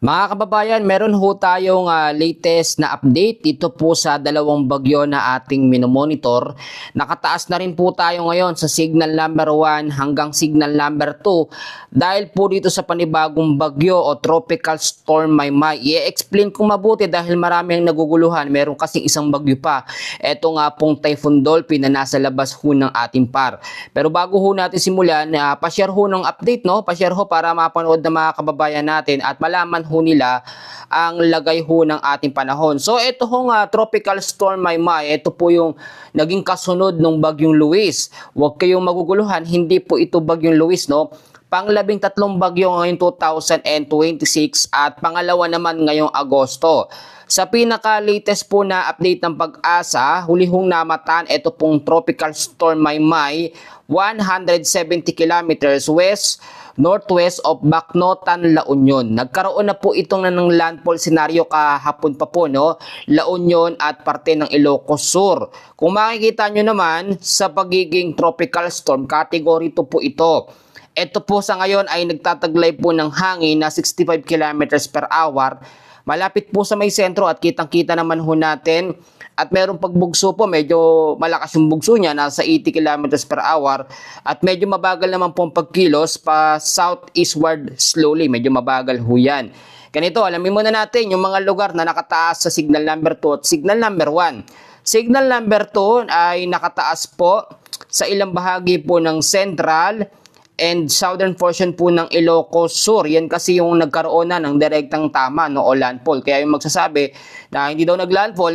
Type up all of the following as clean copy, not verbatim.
Mga kababayan, meron ho tayong latest na update dito po sa dalawang bagyo na ating minomonitor. Nakataas na rin po tayo ngayon sa signal number 1 hanggang signal number 2 dahil po dito sa panibagong bagyo o tropical storm Maymay. I-explain ko mabuti dahil marami ang naguguluhan. Meron kasing isang bagyo pa. Ito nga pong Typhoon Dolphin na nasa labas ho ng ating par. Pero bago ho natin simulan, pa-share ho ng update, no? Pa-share ho para mapanood ng mga kababayan natin at malaman ho nila ang lagay ho ng ating panahon. So ito hong tropical storm Maymay, ito po yung naging kasunod ng bagyong Luis. Huwag kayong maguguluhan, hindi po ito bagyong Luis, no? Pang-13 bagyo ngayong 2026 at pangalawa naman ngayong Agosto. Sa pinaka-latest po na update ng Pag-asa, huli hong namatan ito pong tropical storm Maymay, 170 kilometers northwest of Bacnotan, La Union. Nagkaroon na po itong ng landfall scenario kahapon pa po, no? La Union at parte ng Ilocos Sur. Kung makikita nyo naman sa pagiging tropical storm, category 2 po ito. Ito po sa ngayon ay nagtataglay po ng hangin na 65 kilometers per hour. Malapit po sa may sentro at kitang-kita naman ho natin. At merong pagbugso po, medyo malakas yung bugso niya, nasa 80 kilometers per hour. At medyo mabagal naman po ang pagkilos pa southeastward slowly. Medyo mabagal ho yan. Ganito, alamin muna natin yung mga lugar na nakataas sa signal number 2 at signal number 1. Signal number 2 ay nakataas po sa ilang bahagi po ng central and southern portion po ng Ilocos Sur. Yan kasi yung nagkaroon na ng direktang tama, no, o landfall. Kaya yung magsasabi na hindi daw naglandfall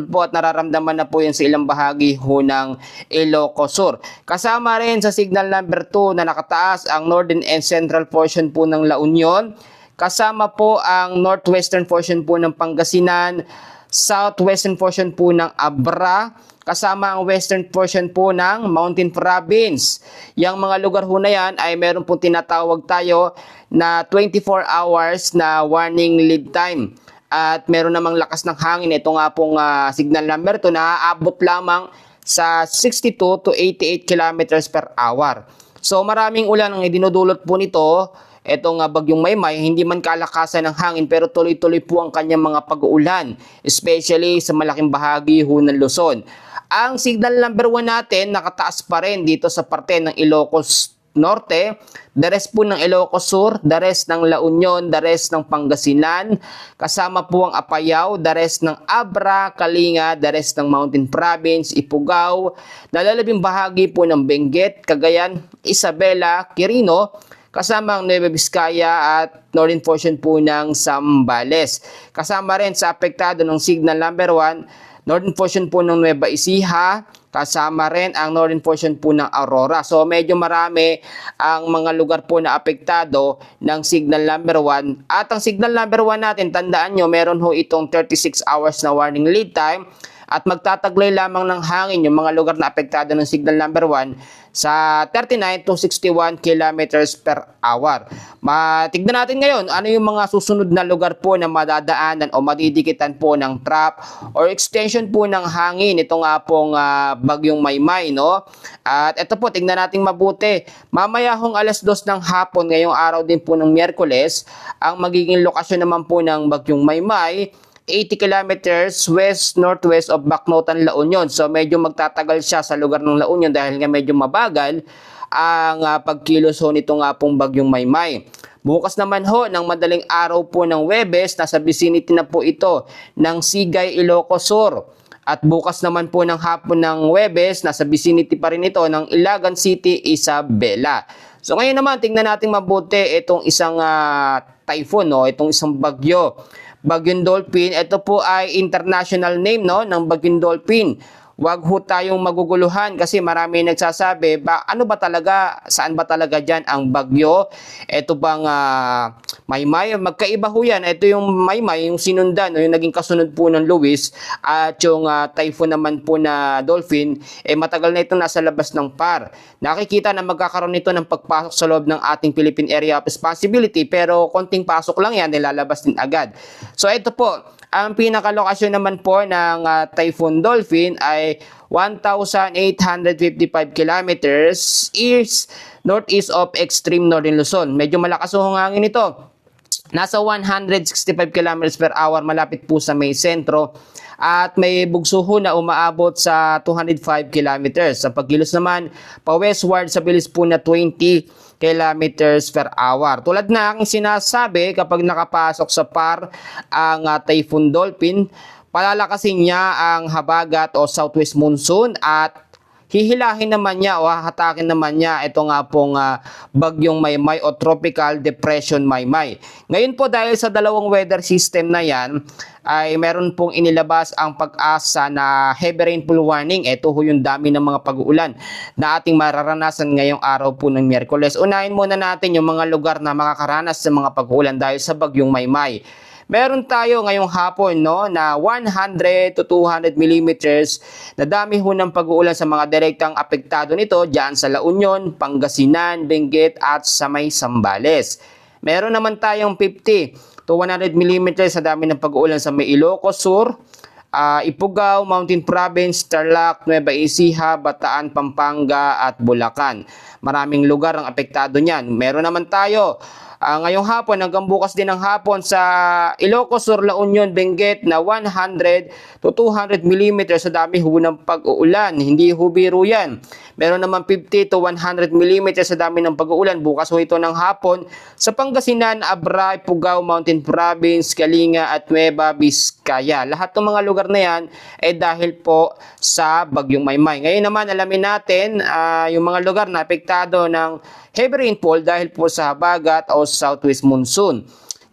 po at nararamdaman na po yan sa ilang bahagi ho ng Ilocos Sur. Kasama rin sa signal number 2 na nakataas ang northern and central portion po ng La Union. Kasama po ang northwestern portion po ng Pangasinan, southwestern portion po ng Abra, kasama ang western portion po ng Mountain Province. Yang mga lugar ho na yan ay meron pong tinatawag tayo na 24 hours na warning lead time. At meron namang lakas ng hangin. Ito nga pong signal number 2 na aabot lamang sa 62 to 88 kilometers per hour. So maraming ulan ang idinudulot po nito. Ito nga bagyong Maymay, hindi man kalakasan ng hangin pero tuloy-tuloy po ang kanyang mga pag-uulan, especially sa malaking bahagi ho ng Luzon. Ang signal number 1 natin nakataas pa rin dito sa parte ng Ilocos Norte, the rest po ng Ilocos Sur, the rest ng La Union, the rest ng Pangasinan, kasama po ang Apayao, the rest ng Abra, Kalinga, the rest ng Mountain Province, Ifugao, nalalabing bahagi po ng Benguet, Cagayan, Isabela, Quirino, kasama ang Nueva Vizcaya at northern portion po ng Zambales. Kasama rin sa apektado ng signal number 1, northern portion po ng Nueva Ecija, kasama rin ang northern portion po ng Aurora. So medyo marami ang mga lugar po na apektado ng signal number 1. At ang signal number 1 natin, tandaan nyo, meron ho itong 36 hours na warning lead time. At magtataglay lamang ng hangin yung mga lugar na apektado ng signal number 1 sa 39 to 61 kilometers per hour. Tignan natin ngayon ano yung mga susunod na lugar po na madadaanan o madidikitan po ng trap or extension po ng hangin. Ito nga pong bagyong Maymay, no? At ito po, tignan natin mabuti. Mamaya hong alas 2 ng hapon, ngayong araw din po ng Miyerkules, ang magiging lokasyon naman po ng bagyong Maymay, 80 kilometers west-northwest of Bacnotan, La Union. So medyo magtatagal siya sa lugar ng La Union dahil nga medyo mabagal ang pagkilos ho nito nga pong bagyong Maymay. Bukas naman ho ng madaling araw po ng Huwebes, nasa vicinity na po ito ng Sigay, Ilocos Sur. At bukas naman po ng hapon ng Huwebes, nasa vicinity pa rin ito ng Ilagan City, Isabela. So ngayon naman, tingnan natin mabuti itong isang typhoon, no? Itong isang bagyo. Bagyong Dolphin, ito po ay international name, no, ng Bagyong Dolphin. Huwag ho tayong maguguluhan kasi marami nagsasabi, ano ba talaga, saan ba talaga dyan ang bagyo? Ito bang Maymay? Magkaiba ho yan. Ito yung Maymay, yung sinundan, yung naging kasunod po ng Luis, at yung typhoon naman po na Dolphin, matagal na ito nasa labas ng par. Nakikita na magkakaroon nito ng pagpasok sa loob ng ating Philippine Area of Responsibility, pero konting pasok lang yan, nilalabas din agad. So ito po, ang pinakalokasyon naman po ng Typhoon Dolphin ay 1,855 kilometers northeast of extreme northern Luzon. Medyo malakas ang hangin ito. nasa 165 kilometers per hour malapit po sa may sentro at may bugsuho na umaabot sa 205 kilometers. Sa pagkilos naman, pa-westward sa bilis po na 20 kilometers per hour. Tulad na aking sinasabi, kapag nakapasok sa PAR ang Typhoon Dolphin, palalakasin niya ang habagat o southwest monsoon at hihilahin naman niya o hahatakin naman niya ito nga pong bagyong Maymay o Tropical Depression Maymay. Ngayon po dahil sa dalawang weather system na yan, ay meron pong inilabas ang pag-asa na heavy rainfall warning. Ito ho yung dami ng mga pag-uulan na ating mararanasan ngayong araw po ng Miyerkules. Unahin muna natin yung mga lugar na makakaranas sa mga pag-uulan dahil sa bagyong Maymay. Meron tayo ngayong hapon na 100 to 200 millimeters na dami ho ng pag-uulan sa mga direktang apektado nito dyan sa La Union, Pangasinan, Benguet at sa may Zambales. Meron naman tayong 50 to 100 millimeters sa dami ng pag-uulan sa may Ilocos Sur, Ifugao, Mountain Province, Tarlac, Nueva Ecija, Bataan, Pampanga at Bulacan. Maraming lugar ang apektado niyan. Meron naman tayo ngayong hapon hanggang bukas din ng hapon sa Ilocos Sur, La Union, Benguet na 100 to 200 millimeters sa dami ho ng pag-uulan. Hindi ho biro yan. Meron naman 50 to 100 millimeters sa dami ng pag-uulan. Bukas ho ito ng hapon sa Pangasinan, Abra, Ifugao, Mountain Province, Kalinga at Nueva Vizcaya. Lahat ng mga lugar na yan ay dahil po sa bagyong Maymay. Ngayon naman alamin natin yung mga lugar na apektado ng heavy rainfall dahil po sa habagat o southwest monsoon.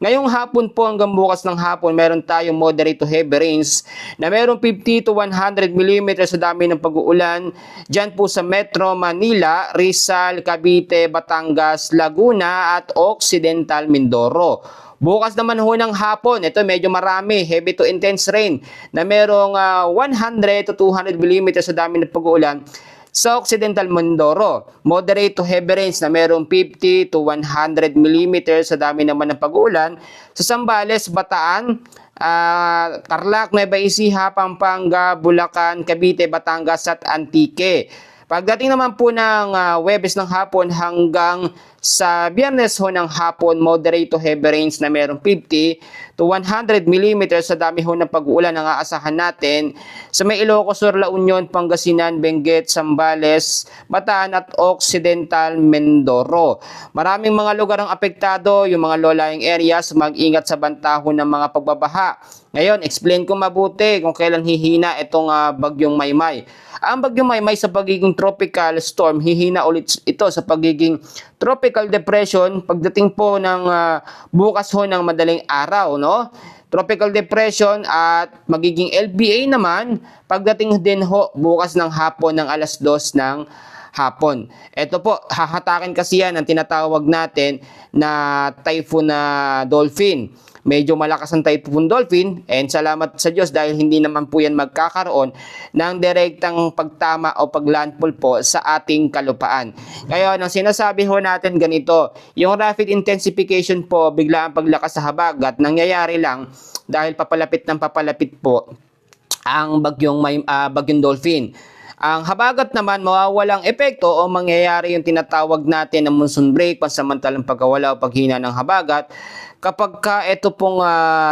Ngayong hapon po hanggang bukas ng hapon, meron tayong moderate to heavy rains na meron 50 to 100 millimeters sa dami ng pag-uulan dyan po sa Metro Manila, Rizal, Cavite, Batangas, Laguna at Occidental Mindoro. Bukas naman ho ng hapon, ito medyo marami, heavy to intense rain na merong 100 to 200 millimeters sa dami ng pag-uulan sa Occidental Mindoro. Moderate to heavy rains na merong 50 to 100 millimeters sa dami naman ng pag-uulan sa Zambales, Bataan, Tarlac, Nueva Ecija, Pampanga, Bulacan, Cavite, Batangas at Antique. Pagdating naman po ng Huwebes ng hapon hanggang sa Biyernes ho ng hapon, moderate to heavy rains na merong 50 to 100 millimeters sa dami ho ng pag-uulan ang aasahan natin sa may Ilocos Sur, La Union, Pangasinan, Benguet, Zambales, Bataan at Occidental Mindoro. Maraming mga lugar ang apektado, yung mga low-lying areas, mag-ingat sa bantahon ng mga pagbabaha. Ngayon, explain ko mabuti kung kailan hihina itong bagyong Maymay. Ang bagyong Maymay sa pagiging tropical storm, hihina ulit ito sa pagiging tropical depression pagdating po ng bukas ho ng madaling araw, no? Tropical depression at magiging LBA naman pagdating din ho bukas ng hapon ng alas 2 ng hapon. Ito po, hahatakin kasi yan ang tinatawag natin na Typhoon Dolphin. Medyo malakas ang Typhoon Dolphin and salamat sa Diyos dahil hindi naman po yan magkakaroon ng direktang pagtama o paglandfall po sa ating kalupaan. Kaya ang sinasabi ho natin ganito, yung rapid intensification po, bigla ang paglakas sa habagat, nangyayari lang dahil papalapit ng papalapit po ang bagyong Dolphin. Ang habagat naman mawawalang epekto o mangyayari yung tinatawag natin na monsoon break, pansamantalang pagkawala o paghina ng habagat kapag ito pong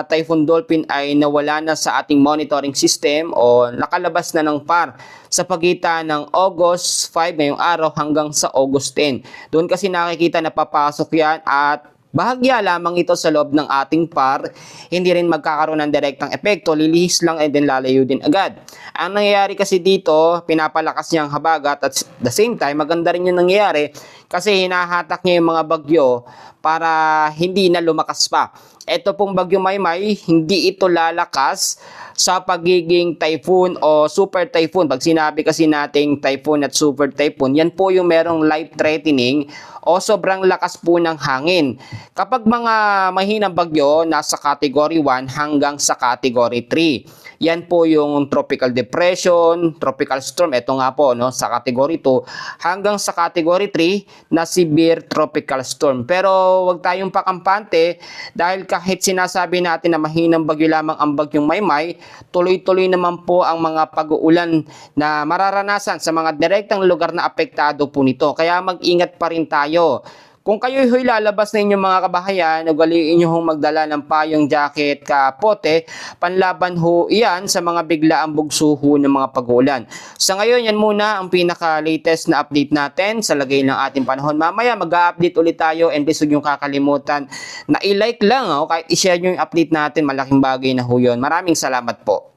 Typhoon Dolphin ay nawala na sa ating monitoring system o nakalabas na ng PAR sa pagitan ng August 5 ngayong araw hanggang sa August 10. Doon kasi nakikita na papasok yan at bahagya lamang ito sa loob ng ating PAR, hindi rin magkakaroon ng direktang epekto, lilihis lang and then lalayo din agad. Ang nangyayari kasi dito, pinapalakas niya ang habagat at the same time, maganda rin yung nangyayari kasi hinahatak niya yung mga bagyo para hindi na lumakas pa. Ito pong bagyo Maymay, hindi ito lalakas sa pagiging typhoon o super typhoon. Pag sinabi kasi nating typhoon at super typhoon, yan po yung merong life-threatening o sobrang lakas po ng hangin. Kapag mga mahinang bagyo, nasa category 1 hanggang sa category 3. Yan po yung tropical depression, tropical storm. Ito nga po, no, sa category 2 hanggang sa category 3 na severe tropical storm. Pero wag tayong pakampante dahil kahit sinasabi natin na mahinang bagyo lamang ang bagyong Maymay, tuloy-tuloy naman po ang mga pag-uulan na mararanasan sa mga direktang lugar na apektado po nito. Kaya mag-ingat pa rin tayo. Kung kayo ho'y lalabas na inyong mga kabahayan, ugaliin nyo hong magdala ng payong, jacket, kapote, panlaban ho iyan sa mga biglaang bugso ho ng mga pag-ulan. Sa ngayon, yan muna ang pinaka-latest na update natin sa lagay ng ating panahon. Mamaya mag-update ulit tayo, and please huwag nyo kakalimutan na i-like lang, kahit i-share nyo yung update natin, malaking bagay na ho yun. Maraming salamat po.